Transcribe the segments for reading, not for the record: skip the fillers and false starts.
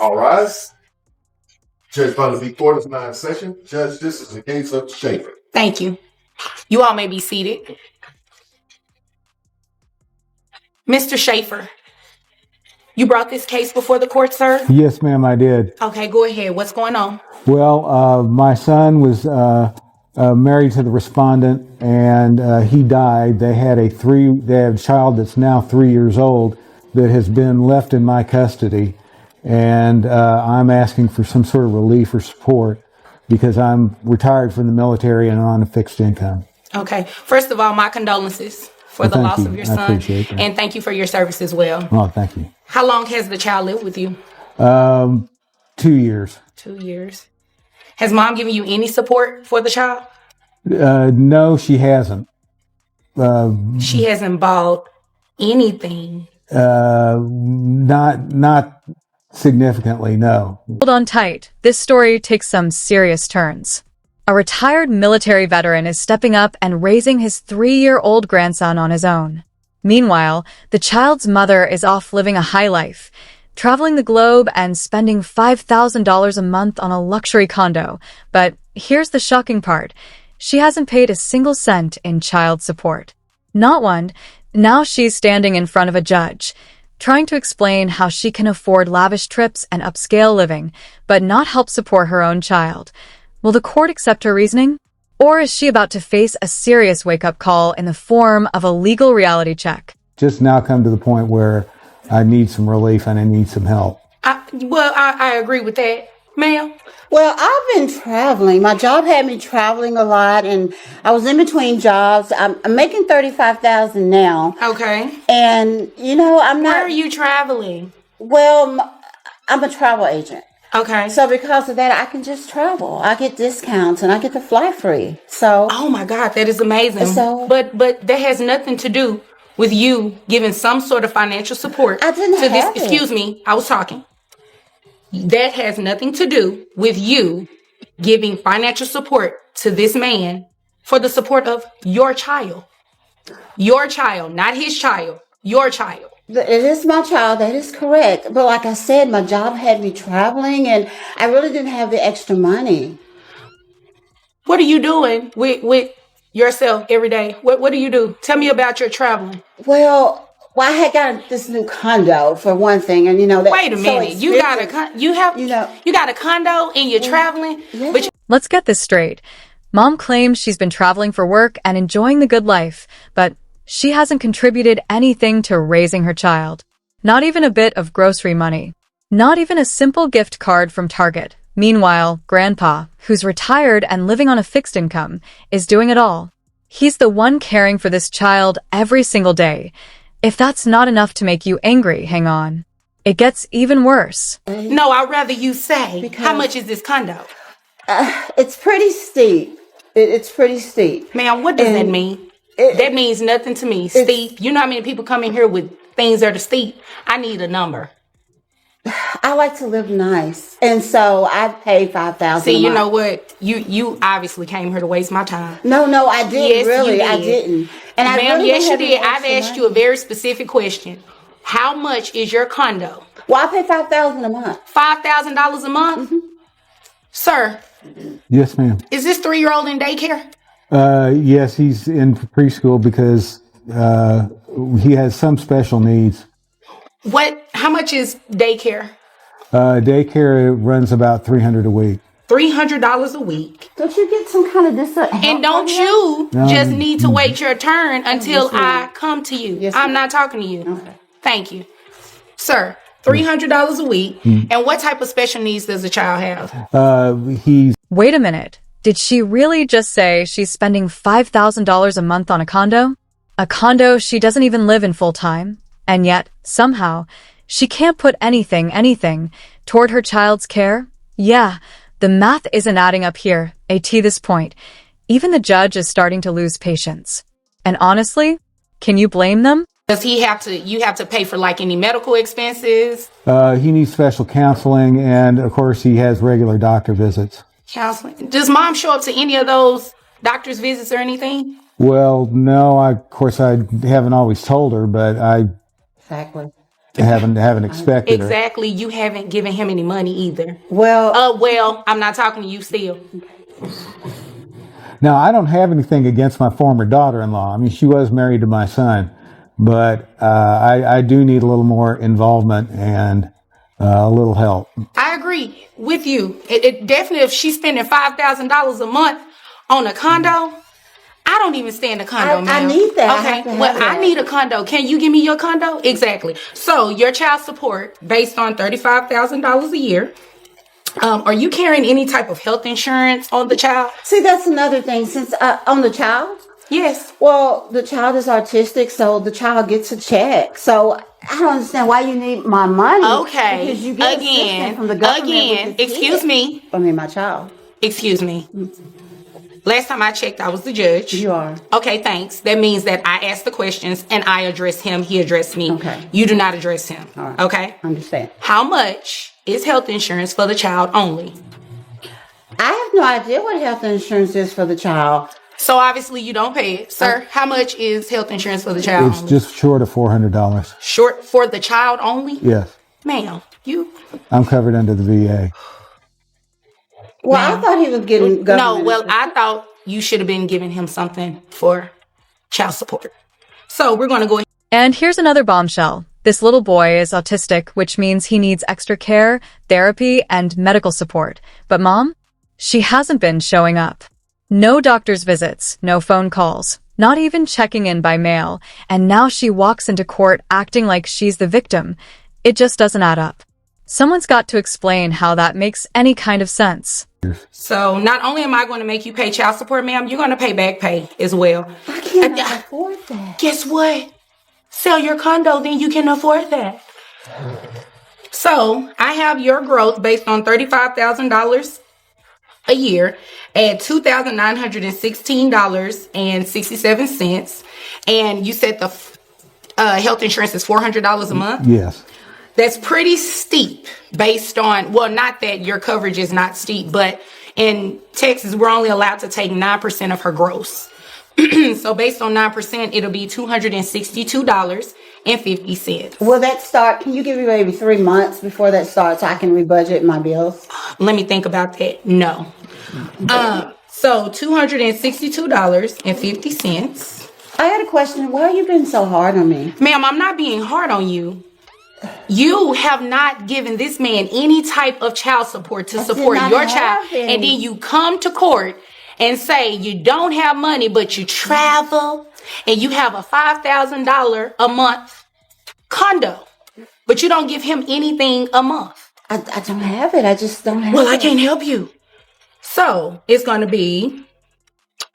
All rise. Judge found to be court is now in session. Judge, this is the case of Schaefer. Thank you. You all may be seated. Mr. Schaefer, you brought this case before the court, sir? Yes, ma'am, I did. Okay, go ahead. What's going on? Well, my son was married to the respondent, and he died. They had a child that's now 3 years old that has been left in my custody, and I'm asking for some sort of relief or support because I'm retired from the military and on a fixed income. Okay. First of all, my condolences for the loss of your son. I appreciate that. And thank you for your service as well. Oh, thank you. How long has the child lived with you? 2 years. 2 years. Has mom given you any support for the child? No, she hasn't. She hasn't bought anything. Not significantly, no. Hold on tight. This story takes some serious turns. A retired military veteran is stepping up and raising his 3-year-old grandson on his own. Meanwhile, the child's mother is off living a high life, traveling the globe and spending $5,000 a month on a luxury condo. But here's the shocking part. She hasn't paid a single cent in child support. Not one. Now she's standing in front of a judge, trying to explain how she can afford lavish trips and upscale living, but not help support her own child. Will the court accept her reasoning? Or is she about to face a serious wake-up call in the form of a legal reality check? Just now come to the point where I need some relief and I need some help. I agree with that. Ma'am? Well, I've been traveling. My job had me traveling a lot, and I was in between jobs. I'm making $35,000 now. Okay. And, I'm not... Where are you traveling? Well, I'm a travel agent. Okay. So because of that, I can just travel. I get discounts and I get to fly free. So. Oh my God, that is amazing. So. But that has nothing to do with you giving some sort of financial support. I didn't to have this. it. Excuse me, I was talking. That has nothing to do with you giving financial support to this man for the support of your child. Your child, not his child. Your child. It is my child, that is correct. But like I said, my job had me traveling and I really didn't have the extra money. What are you doing with yourself every day? What do you do? Tell me about your traveling. Well, I had got this new condo for one thing, and that. Wait a minute, so you got a condo and you're traveling. Yeah. But Let's get this straight. Mom claims she's been traveling for work and enjoying the good life, but she hasn't contributed anything to raising her child. Not even a bit of grocery money. Not even a simple gift card from Target. Meanwhile, Grandpa, who's retired and living on a fixed income, is doing it all. He's the one caring for this child every single day. If that's not enough to make you angry, hang on. It gets even worse. No, I'd rather you say, how much is this condo? It's pretty steep. It's pretty steep. Ma'am, what does that mean? That means nothing to me. Steep. You know how many people come in here with things that are steep? I need a number. I like to live nice. And so I pay $5,000. See, you know what? You obviously came here to waste my time. No, I didn't. Yes, really. you did. I didn't. And I Ma'am, really yes, you didn't did. have I've any asked extra you a very specific question. How much is your condo? Well, I pay $5,000 a month. $5,000 a month? Mm-hmm. Sir. Yes, ma'am. Is this 3-year-old in daycare? Yes, he's in preschool because he has some special needs. How much is daycare? Daycare runs about $300 a week. $300 a week. Don't you get some kind of this? And don't you just need to wait your turn until I come to you? Yes, I'm not talking to you. Okay. Thank you. Sir, $300 a week. And what type of special needs does the child have? Wait a minute. Did she really just say she's spending $5,000 a month on a condo? A condo she doesn't even live in full time? And yet, somehow, she can't put anything toward her child's care? Yeah, the math isn't adding up here, at this point. Even the judge is starting to lose patience. And honestly, can you blame them? Does you have to pay for like any medical expenses? He needs special counseling, and of course he has regular doctor visits. Counseling. Does mom show up to any of those doctor's visits or anything? Well, no, of course I haven't always told her, but Exactly. haven't expected her. Exactly. You haven't given him any money either. Well, Well, I'm not talking to you still. Now, I don't have anything against my former daughter-in-law. I mean, she was married to my son, but I do need a little more involvement and a little help. I agree with you. It definitely, if she's spending $5,000 a month on a condo, I don't even stay in a condo, I ma'am. need that. I Okay, have to have well, I that. need a condo. Can you give me your condo? Exactly. So your child support based on $35,000 a year. Are you carrying any type of health insurance on the child? see, that's another thing. Since on the child, Yes. well, the child is autistic, so the child gets a check. So I don't understand why you need my money. Okay. Because you get assistance from the government. With the Excuse kid. me. I mean, my child. Excuse me. Last time I checked, I was the judge. You are. Okay, thanks. That means that I asked the questions and I addressed him. He addressed me. Okay. You do not address him. All right. Okay. Understand. How much is health insurance for the child only? I have no idea what health insurance is for the child. So obviously you don't pay it. Sir, how much is health insurance for the child It's only? just short of $400. Short for the child only? Yes, Ma'am, you... I'm covered under the VA. Well, I thought he was getting government. No, well, I thought you should have been giving him something for child support. So we're going to go ahead. And here's another bombshell. This little boy is autistic, which means he needs extra care, therapy, and medical support. But Mom? She hasn't been showing up. No doctor's visits, no phone calls, not even checking in by mail. And now she walks into court acting like she's the victim. It just doesn't add up. Someone's got to explain how that makes any kind of sense. So not only am I going to make you pay child support, ma'am, you're going to pay back pay as well. I can't afford that. Guess what? Sell your condo, then you can afford that. So I have your growth based on $35,000 a year at $2,916.67. And you said the health insurance is $400 a month? Yes. That's pretty steep based on, well, not that your coverage is not steep, but in Texas, we're only allowed to take 9% of her gross. So based on 9%, it'll be $262.50. Will that start? Can you give me maybe 3 months before that starts so I can rebudget my bills? Let me think about that. No. So $262.50. I had a question. Why are you being so hard on me? Ma'am, I'm not being hard on you. You have not given this man any type of child support to support not your have child. any. And then you come to court and say you don't have money, but you travel and you have a $5,000 a month condo, but you don't give him anything a month. I don't have it. I just don't have it. Well, I can't help you. So it's going to be,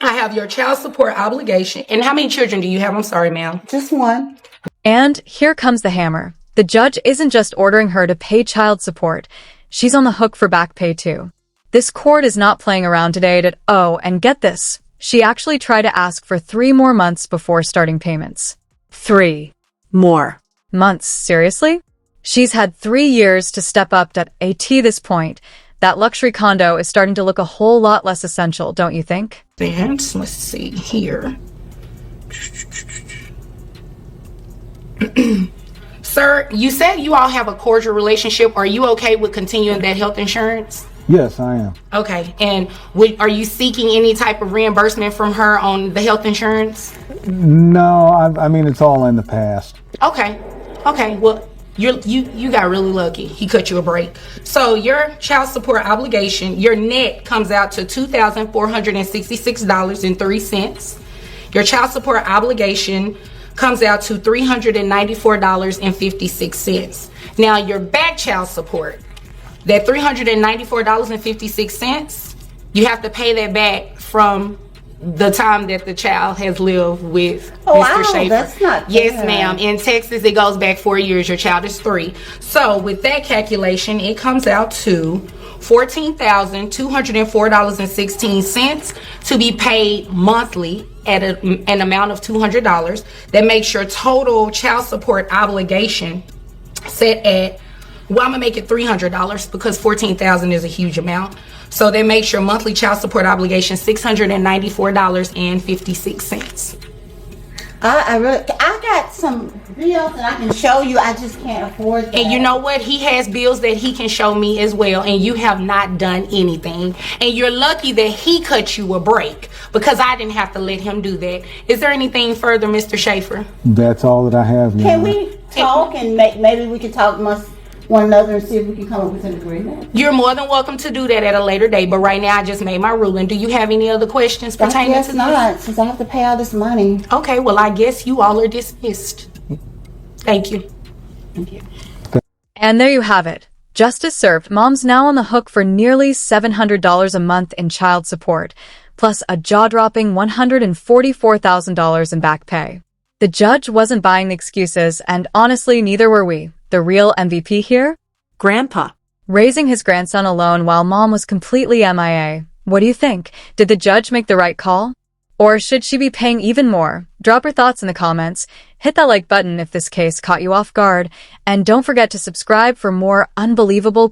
I have your child support obligation. And how many children do you have? I'm sorry, ma'am. Just one. And here comes the hammer. The judge isn't just ordering her to pay child support. She's on the hook for back pay too. This court is not playing around today and get this. She actually tried to ask for 3 more months before starting payments. 3 more months, seriously? She's had 3 years to step up at this point. That luxury condo is starting to look a whole lot less essential, don't you think? Let's see here. Sir, you said you all have a cordial relationship. Are you okay with continuing that health insurance? Yes, I am. Okay. And are you seeking any type of reimbursement from her on the health insurance? No, I mean, it's all in the past. Okay. Okay. Well, you got really lucky. He cut you a break. So your child support obligation, your net comes out to $2,466.03. Your child support obligation comes out to $394.56. Now your back child support, that $394.56, you have to pay that back from the time that the child has lived with Mr. Schaefer. That's not Yes, fair. ma'am. In Texas, it goes back 4 years. Your child is 3. So with that calculation, it comes out to $14,204.16 to be paid monthly at an amount of $200. That makes your total child support obligation set at, well, I'm gonna make it $300 because $14,000 is a huge amount. So that makes your monthly child support obligation $694.56. I got some bills that I can show you. I just can't afford that. And you know what? He has bills that he can show me as well, and you have not done anything. And you're lucky that he cut you a break, because I didn't have to let him do that. Is there anything further, Mr. Schaefer? That's all that I have. Your Can Honor. we talk and maybe we can talk amongst one another and see if we can come up with an agreement? You're more than welcome to do that at a later date, but right now I just made my ruling. Do you have any other questions pertaining I guess to not, since I have to pay all this money. this? Okay, well, I guess you all are dismissed. Thank you. Thank you. And there you have it. Justice served. Mom's now on the hook for nearly $700 a month in child support, plus a jaw-dropping $144,000 in back pay. The judge wasn't buying the excuses, and honestly, neither were we. The real MVP here? Grandpa. Raising his grandson alone while mom was completely MIA. What do you think? Did the judge make the right call? Or should she be paying even more? Drop your thoughts in the comments. Hit that like button if this case caught you off guard. And don't forget to subscribe for more unbelievable